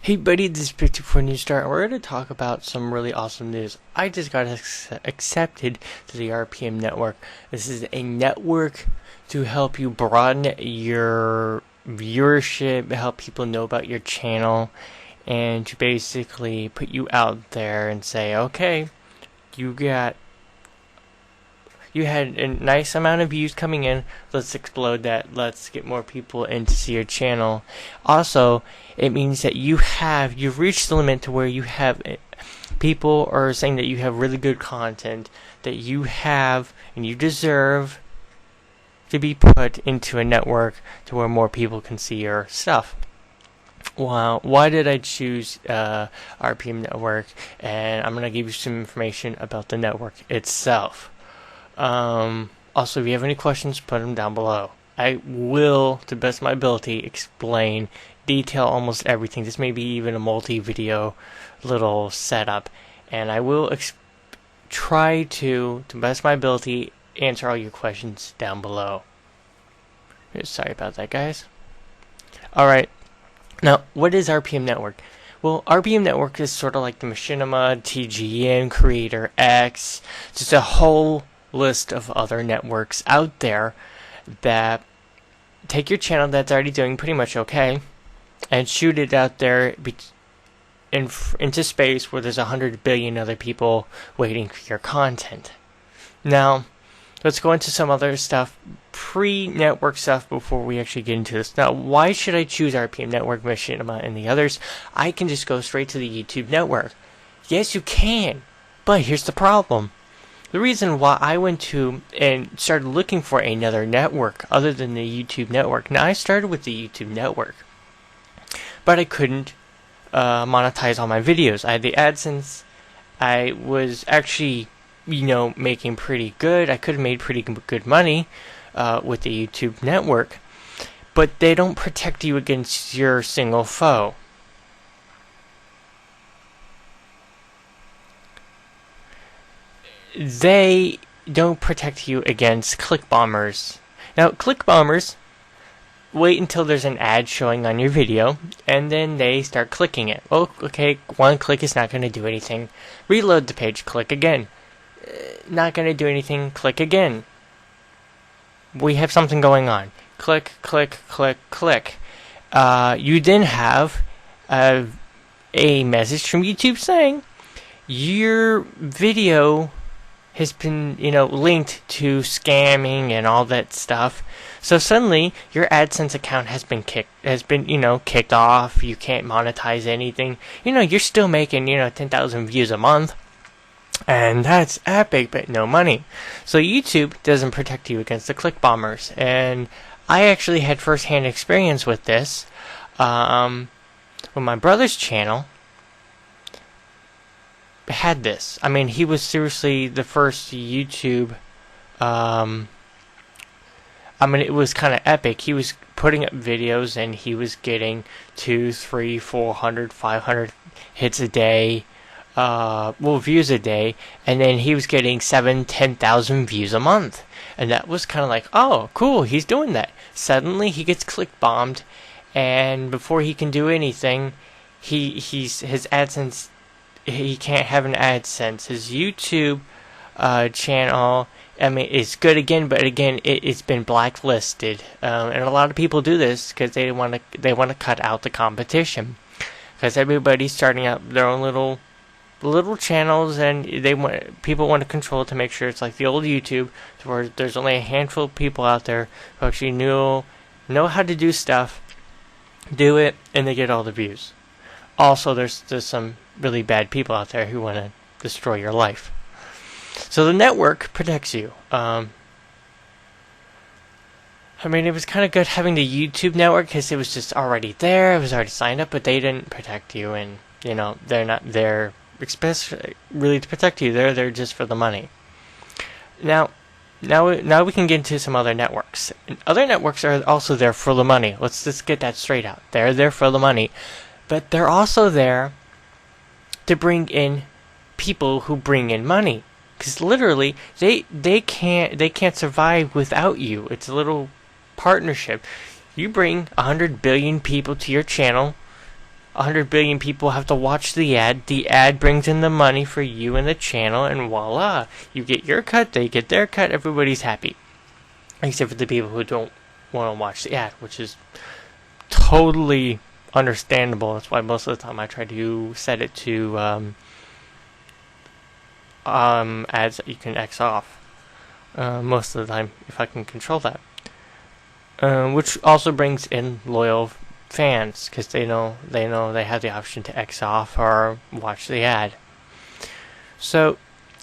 Hey buddy, this is 54 News Star, and we're going to talk about some really awesome news. I just got accepted to the RPM network. This is a network to help you broaden your viewership, help people know about your channel, and to basically put you out there and say, okay, you got you had a nice amount of views coming in. Let's explode that. Let's get more people in to see your channel. Also, it means that you've reached the limit to where you have people are saying that you have really good content that you have and you deserve to be put into a network to where more people can see your stuff. Wow, why did I choose RPM Network? And I'm going to give you some information about the network itself. Also, if you have any questions, put them down below. I will, to the best of my ability, explain, detail almost everything. This may be even a multi-video little setup. And I will try to the best of my ability, answer all your questions down below. Sorry about that, guys. Alright, now, what is RPM Network? Well, RPM Network is sort of like the Machinima, TGN, Creator X, just a whole list of other networks out there that take your channel that's already doing pretty much okay and shoot it out there into space where there's 100 billion other people waiting for your content. Now, let's go into some other stuff, pre-network stuff, before we actually get into this. Now, why should I choose RPM Network, Machinima, and the others? I can just go straight to the YouTube network. Yes, you can, but here's the problem. The reason why I went to and started looking for another network other than the YouTube network. Now, I started with the YouTube network, but I couldn't monetize all my videos. I had the AdSense. I was actually, making pretty good. I could have made pretty good money with the YouTube network, but they don't protect you against your single foe. They don't protect you against click bombers. Now, click bombers wait until there's an ad showing on your video, and then they start clicking it. Oh, okay, one click is not going to do anything. Reload the page, click again. Not going to do anything, click again. We have something going on. Click, click, click, click. You then have a message from YouTube saying your video has been, linked to scamming and all that stuff. So suddenly your AdSense account has been kicked off. You can't monetize anything. You're still making, 10,000 views a month. And that's epic, but no money. So YouTube doesn't protect you against the click bombers. And I actually had first-hand experience with this. With my brother's channel had this. I mean, he was seriously the first YouTube. It was kind of epic. He was putting up videos and he was getting 200, 300, 400, 500 hits a day, views a day, and then he was getting 7,000, 10,000 views a month. And that was kind of like, oh, cool, he's doing that. Suddenly he gets click bombed, and before he can do anything, his AdSense. He can't have an AdSense. His YouTube channel, is good again, but again, it's been blacklisted. And a lot of people do this because they want to cut out the competition. Because everybody's starting out their own little channels, and people want to control it to make sure it's like the old YouTube, where there's only a handful of people out there who actually know how to do stuff, do it, and they get all the views. Also, there's some really bad people out there who want to destroy your life. So the network protects you. It was kind of good having the YouTube network because it was just already there. It was already signed up, but they didn't protect you, and they're not there especially really to protect you. They're there just for the money. Now we can get into some other networks. And other networks are also there for the money. Let's just get that straight out. They're there for the money. But they're also there to bring in people who bring in money. Because literally, they can't survive without you. It's a little partnership. You bring 100 billion people to your channel, 100 billion people have to watch the ad. The ad brings in the money for you and the channel, and voila, you get your cut, they get their cut, everybody's happy. Except for the people who don't want to watch the ad, which is totally understandable. That's why most of the time I try to set it to ads that you can X off. Most of the time, if I can control that. Which also brings in loyal fans, because they know they have the option to X off or watch the ad. So,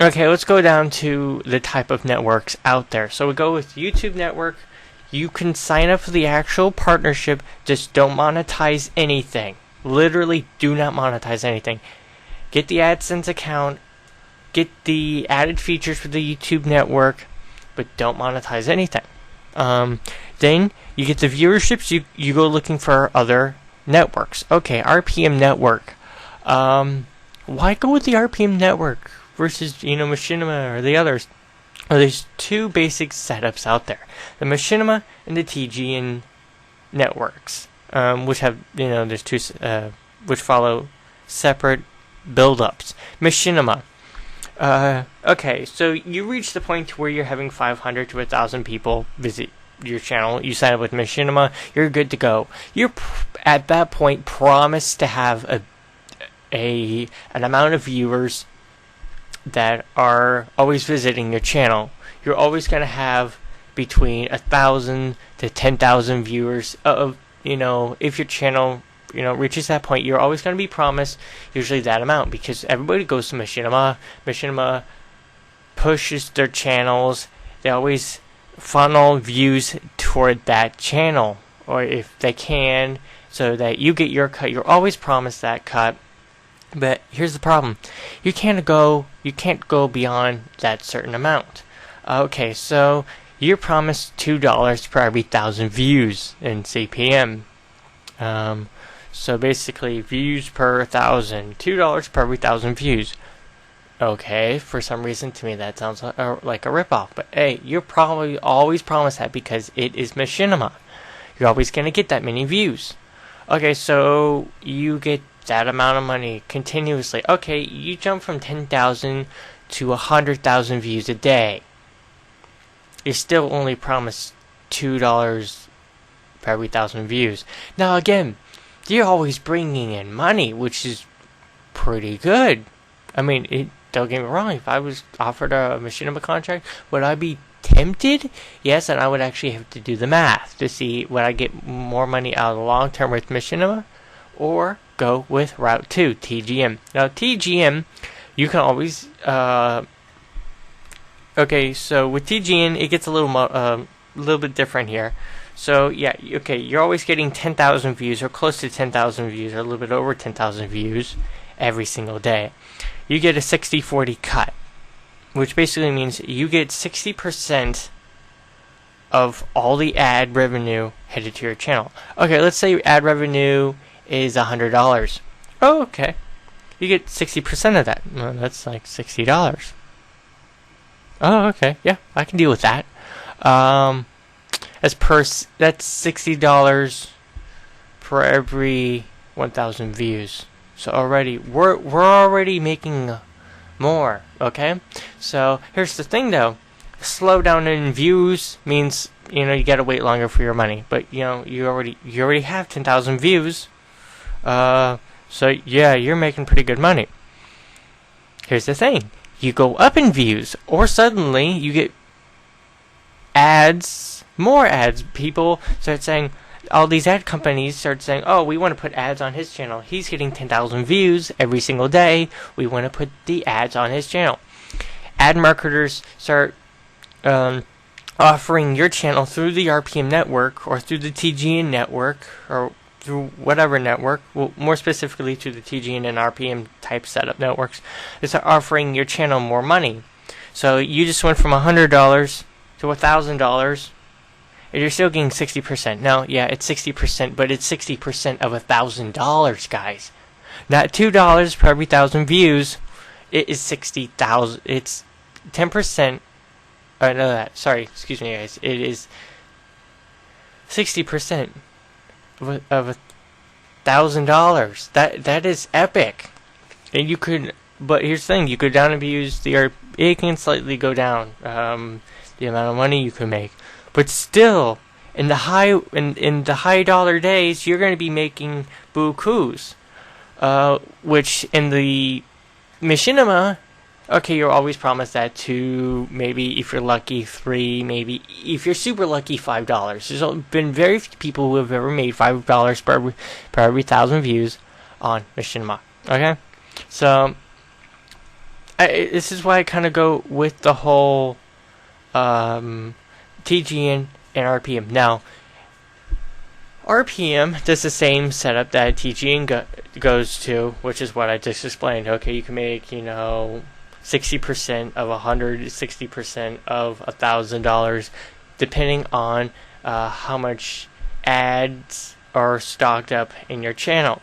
okay, let's go down to the type of networks out there. So we go with YouTube Network. You can sign up for the actual partnership, just don't monetize anything. Literally, do not monetize anything. Get the AdSense account, get the added features for the YouTube Network, but don't monetize anything. Then you get the viewerships. You go looking for other networks. Okay, RPM Network. Why go with the RPM Network versus Machinima or the others? Well, there's two basic setups out there: the Machinima and the TGN networks, which have there's two which follow separate build-ups. Machinima. Okay, so you reach the point where you're having 500 to 1,000 people visit your channel. You sign up with Machinima, you're good to go. You're at that point promised to have an amount of viewers that are always visiting your channel. You're always going to have between 1,000 to 10,000 viewers if your channel reaches that point, you're always going to be promised usually that amount, because everybody goes to Machinima. Machinima pushes their channels. They always funnel views toward that channel, or if they can, so that you get your cut. You're always promised that cut. But here's the problem: you can't go beyond that certain amount. Okay, so you're promised $2 per every 1,000 views in CPM. So basically, views per 1,000, $2 per every 1,000 views. Okay, for some reason to me that sounds like a ripoff. But hey, you're probably always promised that because it is Machinima. You're always going to get that many views. Okay, so you get that amount of money continuously. Okay, you jump from 10,000 to 100,000 views a day. You're still only promised $2 per every 1,000 views. Now again, you're always bringing in money, which is pretty good. I mean, don't get me wrong, if I was offered a Machinima contract, would I be tempted? Yes, and I would actually have to do the math to see would I get more money out of the long term with Machinima, or go with Route 2, TGN. Now, TGN, you can always... okay, so with TGN, it gets a little bit different here. So, yeah, okay, you're always getting 10,000 views, or close to 10,000 views, or a little bit over 10,000 views every single day. You get a 60-40 cut, which basically means you get 60% of all the ad revenue headed to your channel. Okay, let's say your ad revenue is $100. Oh, okay. You get 60% of that. Well, that's like $60. Oh, okay. Yeah, I can deal with that. That's $60 per every 1,000 views. So already we're already making more. Okay. So here's the thing, though. Slow down in views means you gotta wait longer for your money. But you already have 10,000 views. So yeah, you're making pretty good money. Here's the thing. You go up in views, or suddenly you get ads, more ads. People start saying, all these ad companies start saying, oh, we want to put ads on his channel. He's getting 10,000 views every single day. We want to put the ads on his channel. Ad marketers start offering your channel through the RPM network, or through the TGN network, or through whatever network, well, more specifically to the TGN and RPM type setup networks. They start offering your channel more money. So you just went from $100 to $1,000, and you're still getting 60%. Now, yeah, it's 60%, but it's 60% of $1,000, guys. Not $2 per every 1,000 views. It is 60,000. It's 10%. No, that. Sorry, excuse me, guys. It is 60% of $1,000. That is epic. And you could, but here's the thing: you could down views. It can slightly go down. The amount of money you can make, but still, in the high dollar days, you're going to be making bukus. Which in the machinima, okay, you're always promised that to maybe, if you're lucky, 3, maybe if you're super lucky, $5. There's been very few people who have ever made $5 per every 1,000 views on machinima. Okay, so this is why I kind of go with the whole TGN and RPM. Now, RPM does the same setup that TGN goes to, which is what I just explained. Okay, you can make 60% of 100, 60% of $1,000, depending on how much ads are stocked up in your channel.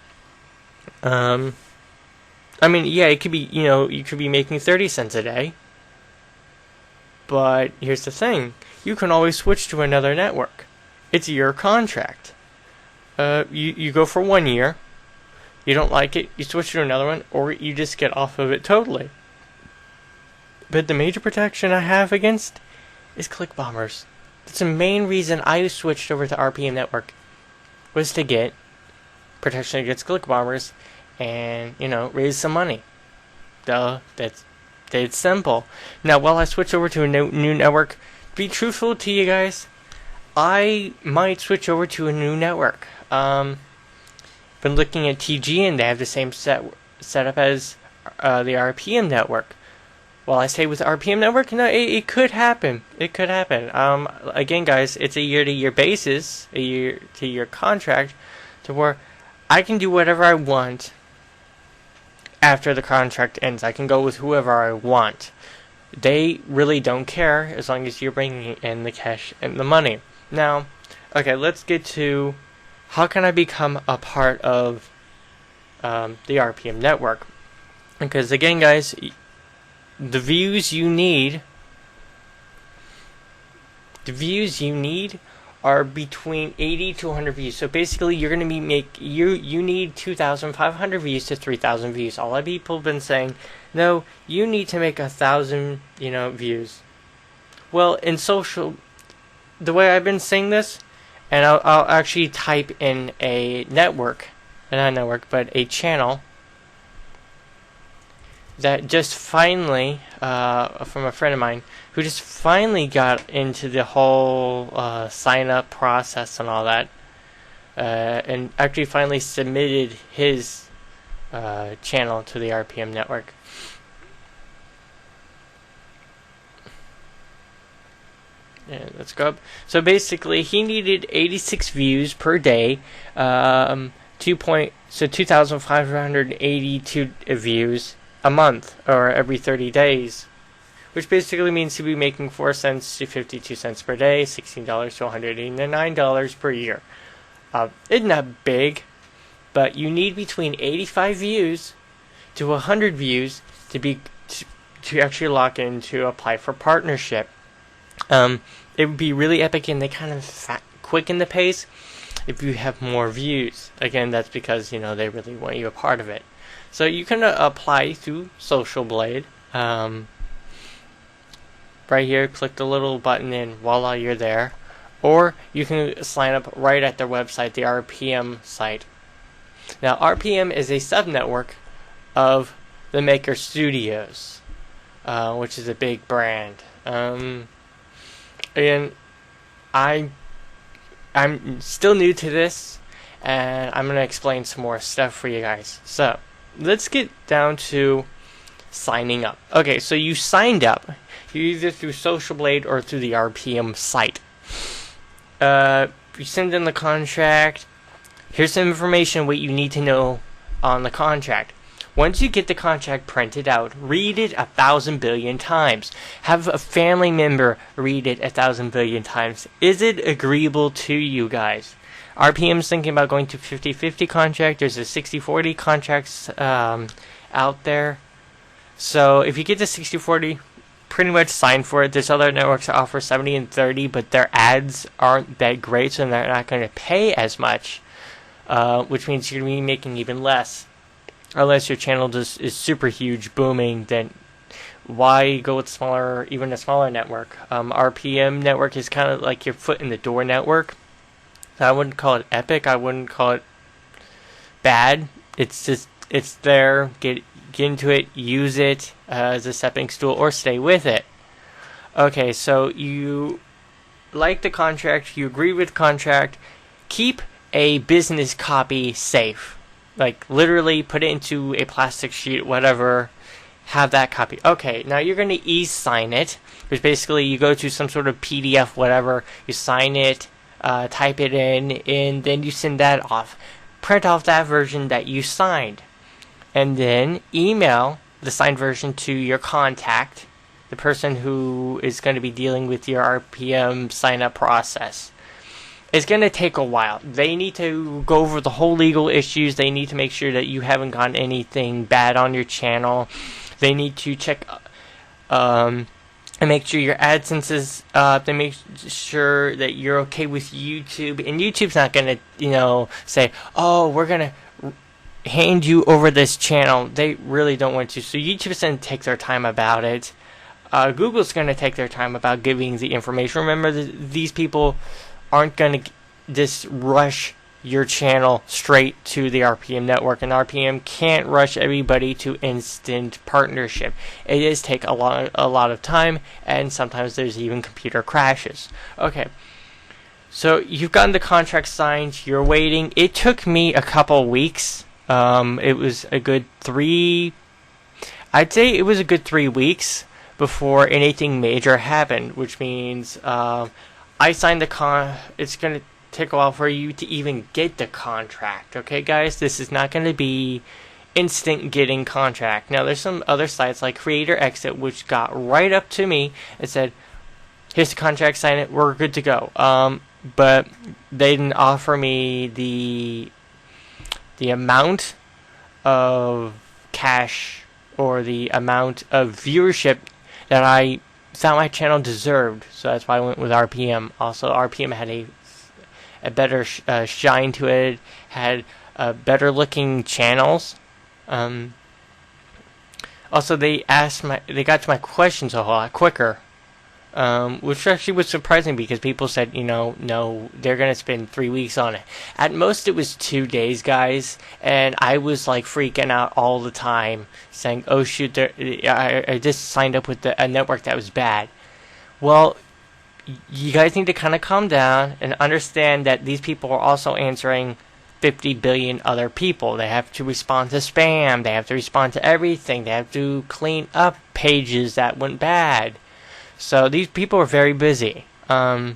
I mean, yeah, it could be, you could be making 30 cents a day. But here's the thing. You can always switch to another network. It's your contract. You go for 1 year. You don't like it, you switch to another one, or you just get off of it totally. But the major protection I have against is click bombers. That's the main reason I switched over to RPM Network, was to get protection against click bombers and, raise some money. Duh, it's simple. Now, while I switch over to a new network, to be truthful to you guys, I might switch over to a new network. Been looking at TG, and they have the same setup as the RPM network. While I say with the RPM network, no, it could happen. It could happen. Again, guys, it's a year-to-year basis, a year-to-year contract, to where I can do whatever I want after the contract ends. I can go with whoever I want. They really don't care as long as you're bringing in the cash and the money. Now, okay, let's get to how can I become a part of the RPM network. Because again, guys, the views you need are between 80 to 100 views. So basically, you're going to be you need 2,500 views to 3,000 views. A lot of people have been saying, no, you need to make 1,000, views. Well, in social, the way I've been saying this, and I'll actually type in a network, not a network, but a channel that just finally, from a friend of mine, who just finally got into the whole sign-up process and all that, and actually finally submitted his channel to the RPM network. Yeah, let's go up. So basically, he needed 86 views per day, 2,582 views a month, or every 30 days, which basically means he'll be making 4 cents to 52 cents per day, $16 to $189 per year. Isn't that big? But you need between 85 views to 100 views to actually lock in to apply for partnership. It would be really epic, and they kind of quicken the pace if you have more views. Again, that's because they really want you a part of it. So you can apply through Social Blade. Right here, click the little button and voila, you're there. Or you can sign up right at their website, the RPM site. Now, RPM is a subnetwork of the Maker Studios, which is a big brand. And I'm still new to this, and I'm going to explain some more stuff for you guys. So, let's get down to signing up. Okay, so you signed up. You're either through Social Blade or through the RPM site. You send in the contract. Here's some information what you need to know on the contract. Once you get the contract printed out, read it 1,000 billion times. Have a family member read it 1,000 billion times. Is it agreeable to you guys? RPM's thinking about going to 50-50 contract. There's a 60-40 contracts out there. So if you get the 60-40, pretty much sign for it. There's other networks that offer 70 and 30, but their ads aren't that great, so they're not going to pay as much. which means you're going to be making even less. Unless your channel just is super huge, booming, then why go with even a smaller network? RPM network is kind of like your foot in the door network. I wouldn't call it epic. I wouldn't call it bad. It's there. Get into it. Use it as a stepping stool, or stay with it. Okay, so you like the contract. You agree with the contract. Keep a business copy safe. Like, literally put it into a plastic sheet, whatever. Have that copy. Okay, now you're going to e-sign it, which basically you go to some sort of PDF, whatever. You sign it, type it in, and then you send that off. Print off that version that you signed. And then email the signed version to your contact, the person who is going to be dealing with your RPM sign-up process. It's going to take a while. They need to go over the whole legal issues. They need to make sure that you haven't gotten anything bad on your channel. They need to check and make sure your AdSense is up. They make sure that you're okay with YouTube. And YouTube's not going to, say, oh, we're going to hand you over this channel. They really don't want to. So YouTube's going to take their time about it. Google's going to take their time about giving the information. Remember, these people aren't going to just rush your channel straight to the RPM network, and RPM can't rush everybody to instant partnership. It does take a lot of time, and sometimes there's even computer crashes. Okay, so you've gotten the contract signed, you're waiting. It took me a couple weeks. It was a good 3 weeks before anything major happened, which means I signed it's going to take a while for you to even get the contract. Okay, guys? This is not going to be instant getting contract. Now, there's some other sites like Creator Exit, which got right up to me and said, here's the contract, sign it, we're good to go. But they didn't offer me the amount of cash or the amount of viewership that I thought my channel deserved, so that's why I went with RPM. Also, RPM had a better shine to it, had better looking channels. Also, they got to my questions a whole lot quicker, which actually was surprising because people said, no, they're gonna spend 3 weeks on it. At most, it was 2 days, guys, and I was like freaking out all the time, saying, "Oh shoot, I just signed up with a network that was bad." Well, you guys need to kind of calm down and understand that these people are also answering 50 billion other people. They have to respond to spam. They have to respond to everything. They have to clean up pages that went bad. So these people are very busy. Now,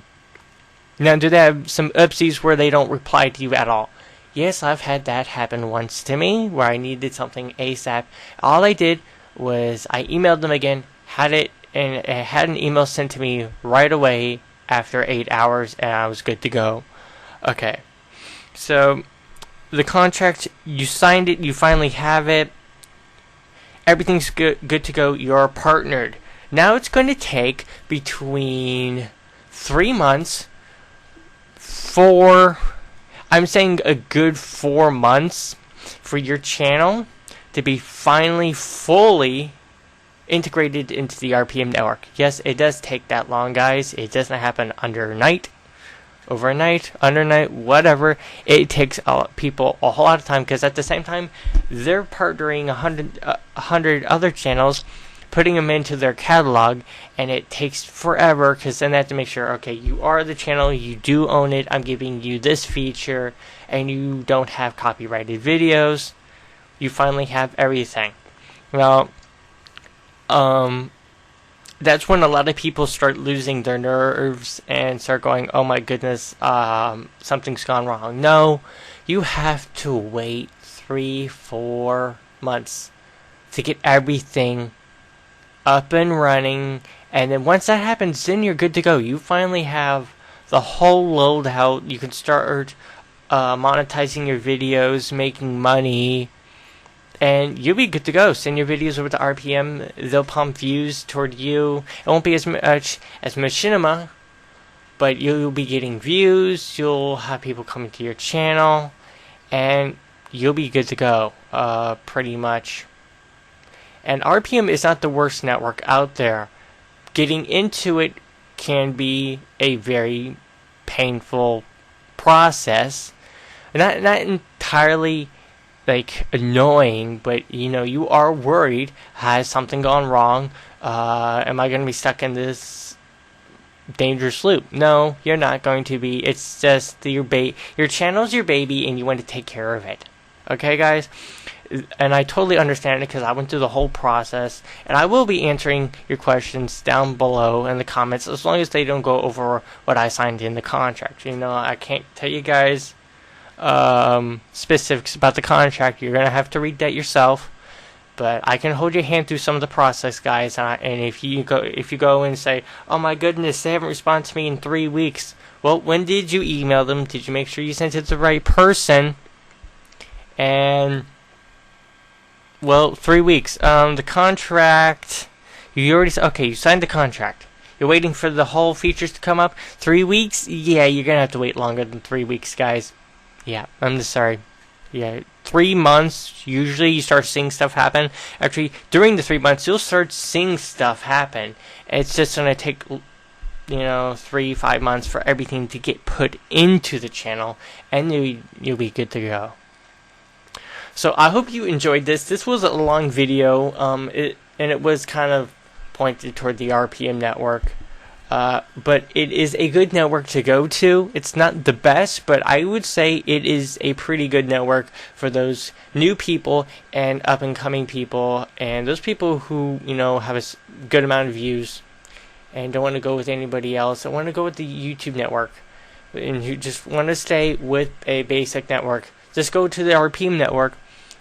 do they have some oopsies where they don't reply to you at all? Yes, I've had that happen once to me, where I needed something ASAP. All I did was I emailed them again, had an email sent to me right away after 8 hours, and I was good to go. Okay, so the contract, you signed it, you finally have it, everything's good to go, you're partnered. Now it's going to take between 3 months, I'm saying a good 4 months for your channel to be finally fully integrated into the RPM network. Yes, it does take that long, guys. It doesn't happen overnight, undernight, whatever. It takes people a whole lot of time, because at the same time, they're partnering 100 other channels, putting them into their catalog, and it takes forever, because then they have to make sure, okay, you are the channel, you do own it, I'm giving you this feature, and you don't have copyrighted videos. You finally have everything. Well, that's when a lot of people start losing their nerves and start going, oh my goodness, something's gone wrong. No, you have to wait 3-4 months to get everything up and running, and then once that happens, then you're good to go. You finally have the whole load out. You can start monetizing your videos, making money, and you'll be good to go. Send your videos over to RPM. They'll pump views toward you. It won't be as much as Machinima, but you'll be getting views. You'll have people coming to your channel, and you'll be good to go, pretty much. And RPM is not the worst network out there. Getting into it can be a very painful process. Not entirely like annoying, but you are worried. Has something gone wrong? Am I going to be stuck in this dangerous loop? No, you're not going to be. It's just your channel's your baby, and you want to take care of it. Okay, guys? And I totally understand it because I went through the whole process, and I will be answering your questions down below in the comments as long as they don't go over what I signed in the contract. I can't tell you guys specifics about the contract. You're gonna have to read that yourself. But I can hold your hand through some of the process, guys. And if you go and say, "Oh my goodness, they haven't responded to me in 3 weeks," well, when did you email them? Did you make sure you sent it to the right person? And well, 3 weeks. The contract. You signed the contract. You're waiting for the whole features to come up. 3 weeks? Yeah, you're gonna have to wait longer than 3 weeks, guys. Yeah, I'm just sorry. Yeah, 3 months. Usually, you start seeing stuff happen. Actually, during the 3 months, you'll start seeing stuff happen. It's just gonna take 3-5 months for everything to get put into the channel, and you'll be good to go. So I hope you enjoyed this. This was a long video, and it was kind of pointed toward the RPM network. But it is a good network to go to. It's not the best, but I would say it is a pretty good network for those new people and up-and-coming people, and those people who, have a good amount of views and don't want to go with anybody else. I want to go with the YouTube network, and who just want to stay with a basic network. Just go to the RPM network.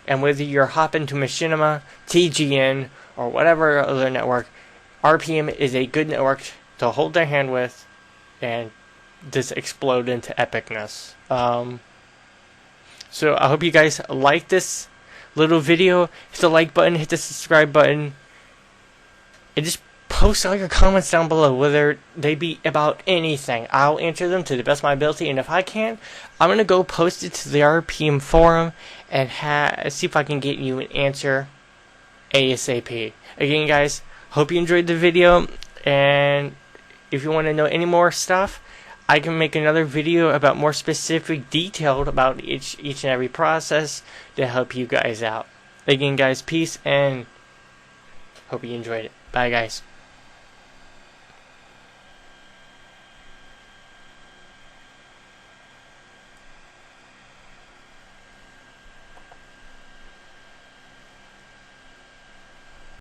And whether you're hopping to Machinima, TGN, or whatever other network, RPM is a good network to hold their hand with and just explode into epicness. So I hope you guys like this little video. Hit the like button, hit the subscribe button, and just post all your comments down below, whether they be about anything. I'll answer them to the best of my ability, and if I can, I'm going to go post it to the RPM forum and see if I can get you an answer ASAP. Again, guys, hope you enjoyed the video, and if you want to know any more stuff, I can make another video about more specific detailed about each and every process to help you guys out. Again, guys, peace, and hope you enjoyed it. Bye, guys.